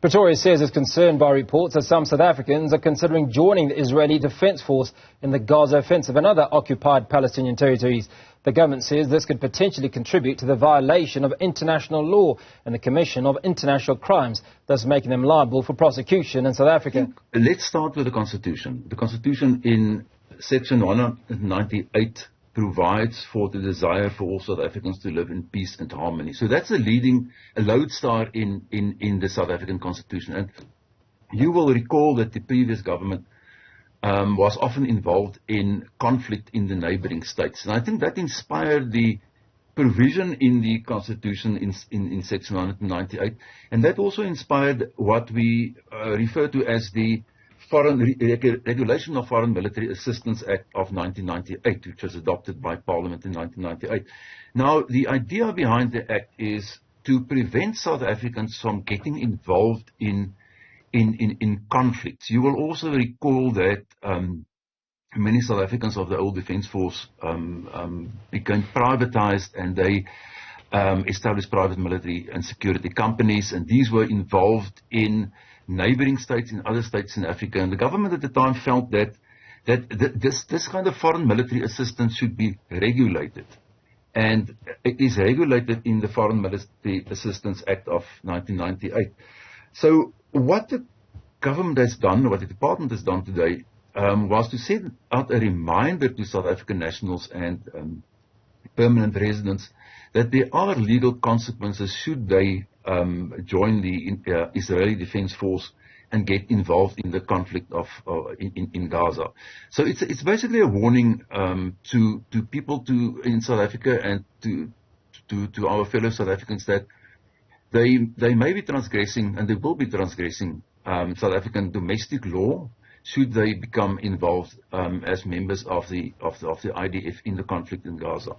Pretoria says it's concerned by reports that some South Africans are considering joining the Israeli Defence Force in the Gaza offensive and other occupied Palestinian territories. The government says this could potentially contribute to the violation of international law and the commission of international crimes, thus making them liable for prosecution in South Africa. Let's start with the Constitution. The Constitution in Section 198 provides for the desire for all South Africans to live in peace and harmony. So that's a lodestar in the South African Constitution. And you will recall that the previous government was often involved in conflict in the neighboring states. And I think that inspired the provision in the Constitution in Section 198. And that also inspired what we refer to as the Regulation of Foreign Military Assistance Act of 1998, which was adopted by Parliament in 1998. Now, the idea behind the act is to prevent South Africans from getting involved in conflicts. You will also recall that many South Africans of the old Defence Force became privatized, and they established private military and security companies, and these were involved in neighboring states, in other states in Africa. And the government at the time felt that this kind of foreign military assistance should be regulated. And it is regulated in the Foreign Military Assistance Act of 1998. So what the government has done, what the department has done today, was to send out a reminder to South African nationals and permanent residents that there are legal consequences should they join the Israeli Defence Force and get involved in the conflict in Gaza. So it's basically a warning to people in South Africa and to our fellow South Africans that they may be transgressing, and they will be transgressing South African domestic law should they become involved as members of the IDF in the conflict in Gaza.